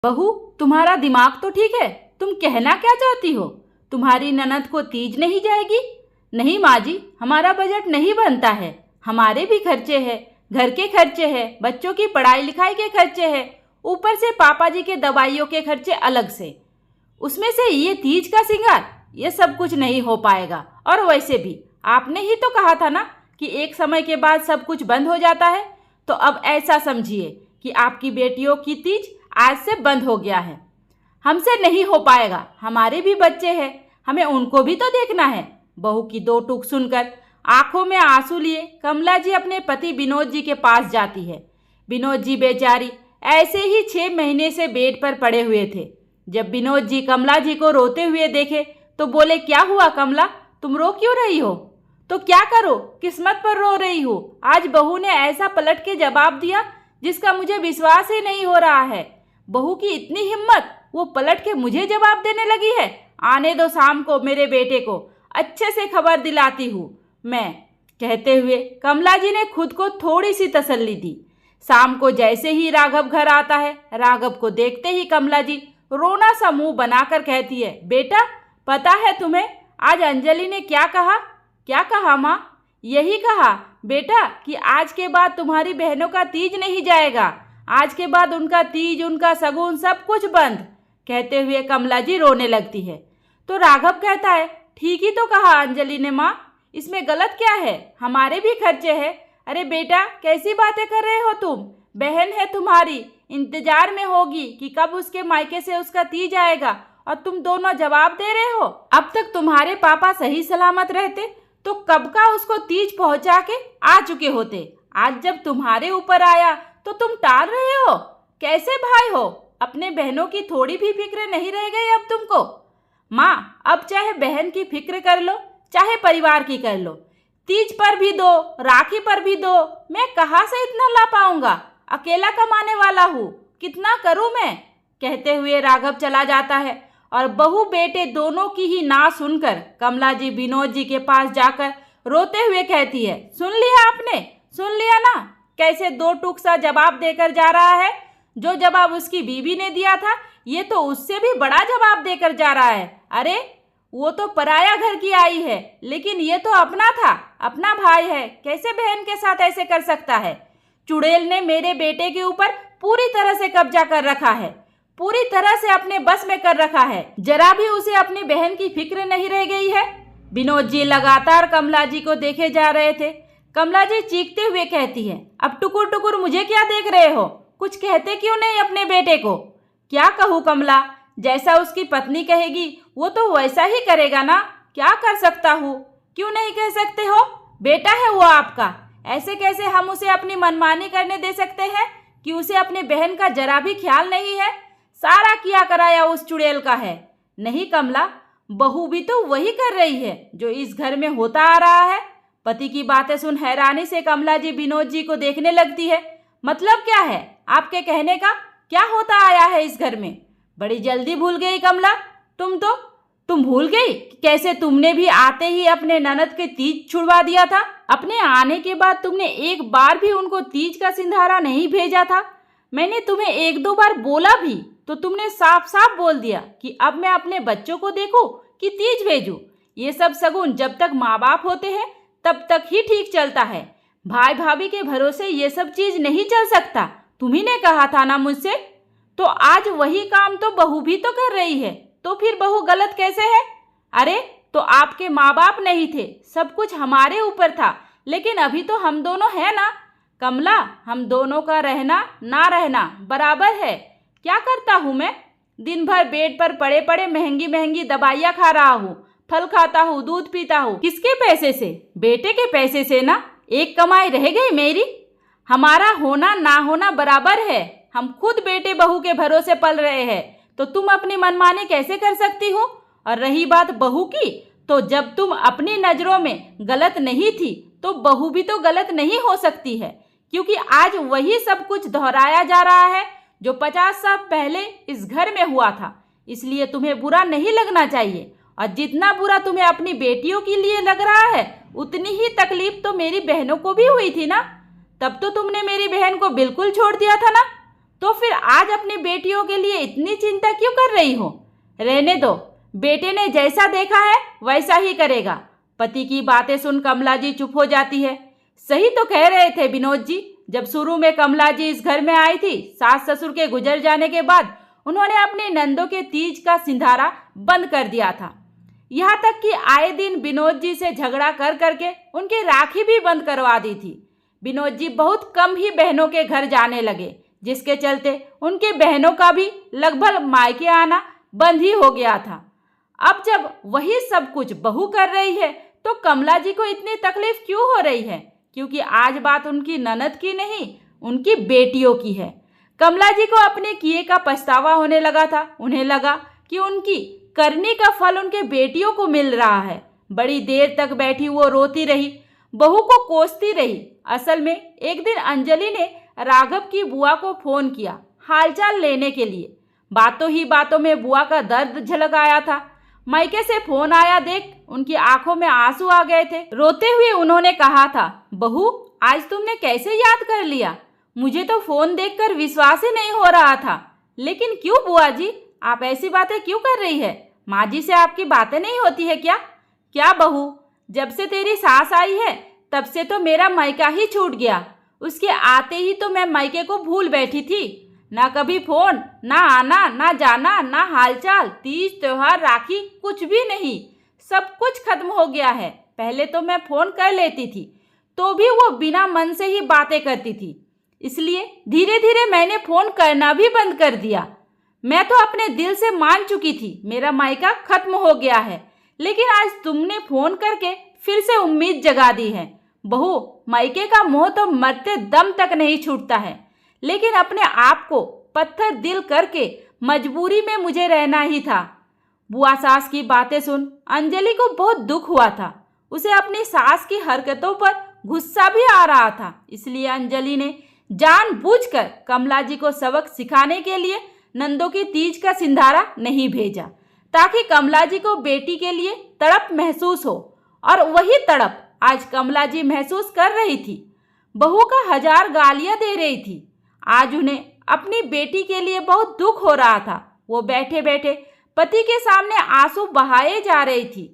बहू, तुम्हारा दिमाग तो ठीक है? तुम कहना क्या चाहती हो? तुम्हारी ननद को तीज नहीं जाएगी? नहीं माँ जी, हमारा बजट नहीं बनता है। हमारे भी खर्चे हैं, घर के खर्चे हैं, बच्चों की पढ़ाई लिखाई के खर्चे हैं, ऊपर से पापा जी के दवाइयों के खर्चे अलग से। उसमें से ये तीज का श्रृंगार, ये सब कुछ नहीं हो पाएगा। और वैसे भी आपने ही तो कहा था ना कि एक समय के बाद सब कुछ बंद हो जाता है। तो अब ऐसा समझिए कि आपकी बेटियों की तीज आज से बंद हो गया है। हमसे नहीं हो पाएगा, हमारे भी बच्चे हैं, हमें उनको भी तो देखना है। बहू की दो टूक सुनकर आंखों में आंसू लिए कमला जी अपने पति विनोद जी के पास जाती है। विनोद जी बेचारी ऐसे ही 6 महीने से बेड पर पड़े हुए थे। जब विनोद जी कमला जी को रोते हुए देखे तो बोले, क्या हुआ कमला, तुम रो क्यों रही हो? तो क्या करो, किस्मत पर रो रही हो। आज बहू ने ऐसा पलट के जवाब दिया जिसका मुझे विश्वास ही नहीं हो रहा है। बहू की इतनी हिम्मत, वो पलट के मुझे जवाब देने लगी है। आने दो शाम को मेरे बेटे को, अच्छे से खबर दिलाती हूँ मैं, कहते हुए कमला जी ने खुद को थोड़ी सी तसल्ली दी। शाम को जैसे ही राघव घर आता है, राघव को देखते ही कमला जी रोना सा मुंह बनाकर कहती है, बेटा पता है तुम्हें आज अंजलि ने क्या कहा? क्या कहा माँ? यही कहा बेटा कि आज के बाद तुम्हारी बहनों का तीज नहीं जाएगा। आज के बाद उनका तीज, उनका शगुन सब कुछ बंद। कहते हुए कमला जी रोने लगती है। तो राघव कहता है, ठीक ही तो कहा अंजलि ने माँ, इसमें गलत क्या है? हमारे भी खर्चे हैं। अरे बेटा कैसी बातें कर रहे हो तुम? बहन है तुम्हारी, इंतजार में होगी कि कब उसके मायके से उसका तीज आएगा, और तुम दोनों जवाब दे रहे हो। अब तक तुम्हारे पापा सही सलामत रहते तो कब का उसको तीज पहुंचा के आ चुके होते। आज जब तुम्हारे ऊपर आया तो तुम टाल रहे हो। कैसे भाई हो? अपने बहनों की थोड़ी भी फिक्र नहीं रह गई अब तुमको? माँ, अब चाहे बहन की फिक्र कर लो, चाहे परिवार की कर लो, तीज पर भी दो, राखी पर भी दो। मैं कहाँ से इतना ला पाऊंगा? अकेला कमाने वाला हूँ, कितना करूँ मैं? कहते हुए राघव चला जाता है और बहू बेटे दोनों की ही ना सुनकर कमला जी विनोद जी के पास जाकर रोते हुए कहती है, सुन लिया आपने? सुन लिया ना कैसे दो टूक सा जवाब देकर जा रहा है? जो जवाब उसकी बीवी ने दिया था, ये तो उससे भी बड़ा जवाब देकर जा रहा है। अरे वो तो पराया घर की आई है, लेकिन ये तो अपना था, अपना भाई है, कैसे बहन के साथ ऐसे कर सकता है? चुड़ैल ने मेरे बेटे के ऊपर पूरी तरह से कब्जा कर रखा है, पूरी तरह से अपने बस में कर रखा है। जरा भी उसे अपनी बहन की फिक्र नहीं रह गई है। विनोद जी लगातार कमला जी को देखे जा रहे थे। कमला जी चीखते हुए कहती है, अब टुकुर टुकुर मुझे क्या देख रहे हो? कुछ कहते क्यों नहीं अपने बेटे को? क्या कहूँ कमला, जैसा उसकी पत्नी कहेगी वो तो वैसा ही करेगा ना। क्या कर सकता हूँ? क्यों नहीं कह सकते हो? बेटा है वो आपका, ऐसे कैसे हम उसे अपनी मनमानी करने दे सकते हैं कि उसे अपनी बहन का जरा भी ख्याल नहीं है? सारा किया कराया उस चुड़ैल का है। नहीं कमला, बहू भी तो वही कर रही है जो इस घर में होता आ रहा है। पति की बातें सुन हैरानी से कमला जी विनोद जी को देखने लगती है। मतलब क्या है आपके कहने का? क्या होता आया है इस घर में? बड़ी जल्दी भूल गई कमला, तुम भूल गई कि कैसे तुमने भी आते ही अपने ननद के तीज छुड़वा दिया था। अपने आने के बाद तुमने एक बार भी उनको तीज का सिंधारा नहीं भेजा था। मैंने तुम्हें 1-2 बार बोला भी तो तुमने साफ साफ बोल दिया कि अब मैं अपने बच्चों को देखूं कि तीज भेजूं। ये सब शगुन जब तक माँ बाप होते हैं तब तक ही ठीक चलता है। भाई भाभी के भरोसे ये सब चीज नहीं चल सकता। तुम्ही ने कहा था ना मुझसे। तो आज वही काम तो बहू भी तो कर रही है, तो फिर बहू गलत कैसे है? अरे तो आपके माँ बाप नहीं थे, सब कुछ हमारे ऊपर था, लेकिन अभी तो हम दोनों हैं ना। कमला, हम दोनों का रहना ना रहना बराबर है। क्या करता हूँ मैं? दिन भर बेड पर पड़े पड़े महंगी महंगी दवाइयाँ खा रहा हूँ, फल खाता हूँ, दूध पीता हूँ। किसके पैसे से? बेटे के पैसे से ना। एक कमाई रह गई मेरी। हमारा होना ना होना बराबर है। हम खुद बेटे बहू के भरोसे पल रहे हैं, तो तुम अपनी मनमानी कैसे कर सकती हो? और रही बात बहू की, तो जब तुम अपनी नज़रों में गलत नहीं थी तो बहू भी तो गलत नहीं हो सकती है, क्योंकि आज वही सब कुछ दोहराया जा रहा है जो 50 साल पहले इस घर में हुआ था। इसलिए तुम्हें बुरा नहीं लगना चाहिए, और जितना बुरा तुम्हें अपनी बेटियों के लिए लग रहा है उतनी ही तकलीफ तो मेरी बहनों को भी हुई थी ना। तब तो तुमने मेरी बहन को बिल्कुल छोड़ दिया था ना। तो फिर आज अपनी बेटियों के लिए इतनी चिंता क्यों कर रही हो? रहने दो, बेटे ने जैसा देखा है वैसा ही करेगा। पति की बातें सुन कमला जी चुप हो जाती है। सही तो कह रहे थे विनोद जी। जब शुरू में कमला जी इस घर में आई थी, सास ससुर के गुजर जाने के बाद उन्होंने अपने नंदों के तीज का सिंधारा बंद कर दिया था। यहाँ तक कि आए दिन विनोद जी से झगड़ा कर करके उनकी राखी भी बंद करवा दी थी। विनोद जी बहुत कम ही बहनों के घर जाने लगे, जिसके चलते उनके बहनों का भी लगभग मायके आना बंद ही हो गया था। अब जब वही सब कुछ बहू कर रही है तो कमला जी को इतनी तकलीफ क्यों हो रही है? क्योंकि आज बात उनकी ननद की नहीं, उनकी बेटियों की है। कमला जी को अपने किए का पछतावा होने लगा था। उन्हें लगा कि उनकी करनी का फल उनके बेटियों को मिल रहा है। बड़ी देर तक बैठी वो रोती रही, बहू को कोसती रही। असल में एक दिन अंजलि ने राघव की बुआ को फोन किया हालचाल लेने के लिए। बातों ही बातों में बुआ का दर्द झलक आया था। मायके से फोन आया देख उनकी आंखों में आंसू आ गए थे। रोते हुए उन्होंने कहा था, बहू आज तुमने कैसे याद कर लिया? मुझे तो फोन देखकर विश्वास ही नहीं हो रहा था। लेकिन क्यों बुआ जी, आप ऐसी बातें क्यों कर रही है? माँ जी से आपकी बातें नहीं होती है क्या? क्या बहू, जब से तेरी सास आई है तब से तो मेरा मायका ही छूट गया। उसके आते ही तो मैं मायके को भूल बैठी थी। ना कभी फोन, ना आना, ना जाना, ना हालचाल, तीज त्योहार राखी कुछ भी नहीं। सब कुछ खत्म हो गया है। पहले तो मैं फोन कर लेती थी तो भी वो बिना मन से ही बातें करती थी, इसलिए धीरे धीरे मैंने फोन करना भी बंद कर दिया। मैं तो अपने दिल से मान चुकी थी मेरा मायका खत्म हो गया है, लेकिन आज तुमने फोन करके फिर से उम्मीद जगा दी है। बहू, मायके का मोह तो मरते दम तक नहीं छूटता है, लेकिन अपने आप को पत्थर दिल करके मजबूरी में मुझे रहना ही था। बुआ सास की बातें सुन अंजलि को बहुत दुख हुआ था। उसे अपनी सास की हरकतों पर गुस्सा भी आ रहा था, इसलिए अंजलि ने जानबूझकर कमला जी को सबक सिखाने के लिए नंदों की तीज का सिंधारा नहीं भेजा, ताकि कमला जी को बेटी के लिए तड़प महसूस हो। और वही तड़प आज कमला जी महसूस कर रही थी। बहू का 1000 गालियां दे रही थी। आज उन्हें अपनी बेटी के लिए बहुत दुख हो रहा था। वो बैठे बैठे पति के सामने आंसू बहाए जा रही थी।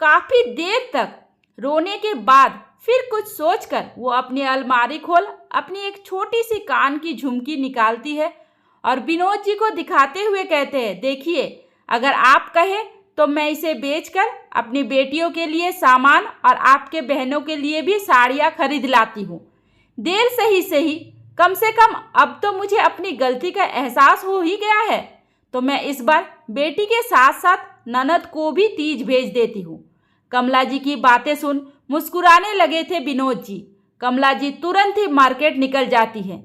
काफी देर तक रोने के बाद फिर कुछ सोचकर वो अपनी अलमारी खोल अपनी एक छोटी सी कान की झुमकी निकालती है और विनोद जी को दिखाते हुए कहते हैं, देखिए अगर आप कहें तो मैं इसे बेचकर अपनी बेटियों के लिए सामान और आपके बहनों के लिए भी साड़ियाँ खरीद लाती हूँ। देर सही कम से कम अब तो मुझे अपनी गलती का एहसास हो ही गया है, तो मैं इस बार बेटी के साथ साथ ननद को भी तीज भेज देती हूँ। कमला जी की बातें सुन मुस्कुराने लगे थे विनोद जी। कमला जी तुरंत ही मार्केट निकल जाती है।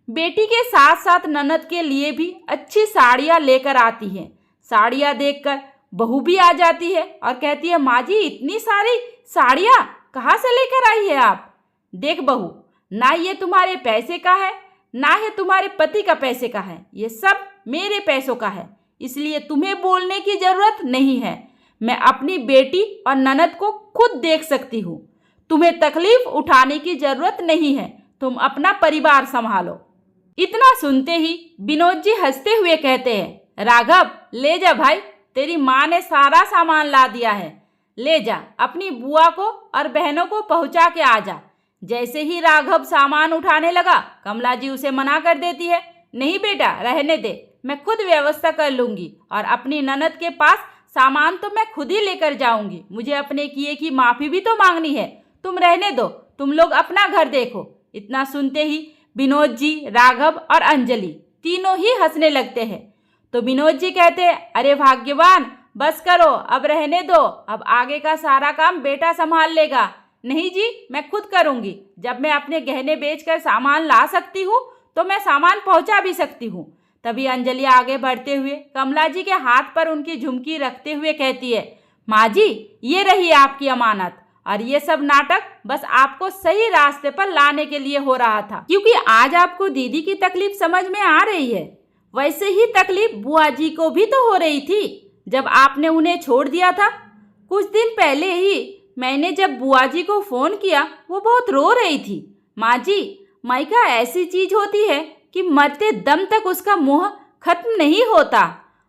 बेटी के साथ साथ ननद के लिए भी अच्छी साड़ियाँ लेकर आती है। साड़ियाँ देखकर बहू भी आ जाती है और कहती है, माँ जी इतनी सारी साड़ियाँ कहाँ से लेकर आई है आप? देख बहू, ना ये तुम्हारे पैसे का है ना ये तुम्हारे पति का पैसे का है, ये सब मेरे पैसों का है, इसलिए तुम्हें बोलने की जरूरत नहीं है। मैं अपनी बेटी और ननद को खुद देख सकती हूँ। तुम्हें तकलीफ उठाने की जरूरत नहीं है, तुम अपना परिवार संभालो। इतना सुनते ही विनोद जी हंसते हुए कहते हैं, राघव ले जा भाई, तेरी माँ ने सारा सामान ला दिया है, ले जा अपनी बुआ को और बहनों को पहुँचा के आ जा। जैसे ही राघव सामान उठाने लगा, कमला जी उसे मना कर देती है, नहीं बेटा रहने दे, मैं खुद व्यवस्था कर लूँगी और अपनी ननद के पास सामान तो मैं खुद ही लेकर जाऊँगी। मुझे अपने किए की माफ़ी भी तो मांगनी है, तुम रहने दो, तुम लोग अपना घर देखो। इतना सुनते ही विनोद जी, राघव और अंजलि तीनों ही हंसने लगते हैं। तो विनोद जी कहते हैं, अरे भाग्यवान, बस करो, अब रहने दो, अब आगे का सारा काम बेटा संभाल लेगा। नहीं जी, मैं खुद करूँगी। जब मैं अपने गहने बेचकर सामान ला सकती हूँ तो मैं सामान पहुँचा भी सकती हूँ। तभी अंजलि आगे बढ़ते हुए कमला जी के हाथ पर उनकी झुमकी रखते हुए कहती है, माँ जी ये रही आपकी अमानत, और ये सब नाटक बस आपको सही रास्ते पर लाने के लिए हो रहा था, क्योंकि आज आपको दीदी की तकलीफ समझ में आ रही है। वैसे ही तकलीफ बुआ जी को भी तो हो रही थी जब आपने उन्हें छोड़ दिया था। कुछ दिन पहले ही मैंने जब बुआ जी को फ़ोन किया, वो बहुत रो रही थी। माँ जी, मायका ऐसी चीज़ होती है कि मरते दम तक उसका मोह खत्म नहीं होता।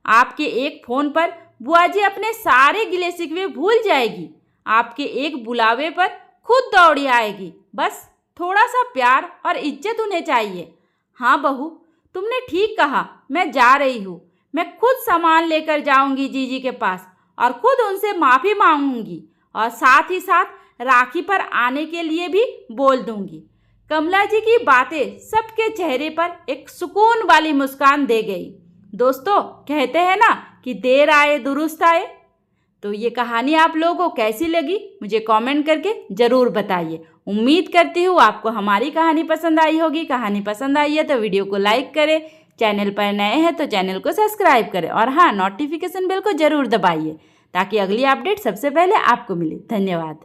आपके एक फ़ोन पर बुआ जी अपने सारे गिले शिकवे भूल जाएगी। आपके एक बुलावे पर खुद दौड़ी आएगी। बस थोड़ा सा प्यार और इज्जत उन्हें चाहिए। हाँ बहू, तुमने ठीक कहा, मैं जा रही हूँ। मैं खुद सामान लेकर जाऊंगी जीजी के पास और खुद उनसे माफ़ी मांगूंगी और साथ ही साथ राखी पर आने के लिए भी बोल दूंगी। कमला जी की बातें सबके चेहरे पर एक सुकून वाली मुस्कान दे गई। दोस्तों, कहते हैं ना कि देर आए दुरुस्त आए। तो ये कहानी आप लोगों को कैसी लगी मुझे कमेंट करके ज़रूर बताइए। उम्मीद करती हूँ आपको हमारी कहानी पसंद आई होगी। कहानी पसंद आई है तो वीडियो को लाइक करें, चैनल पर नए हैं तो चैनल को सब्सक्राइब करें और हाँ, नोटिफिकेशन बेल को ज़रूर दबाइए ताकि अगली अपडेट सबसे पहले आपको मिले। धन्यवाद।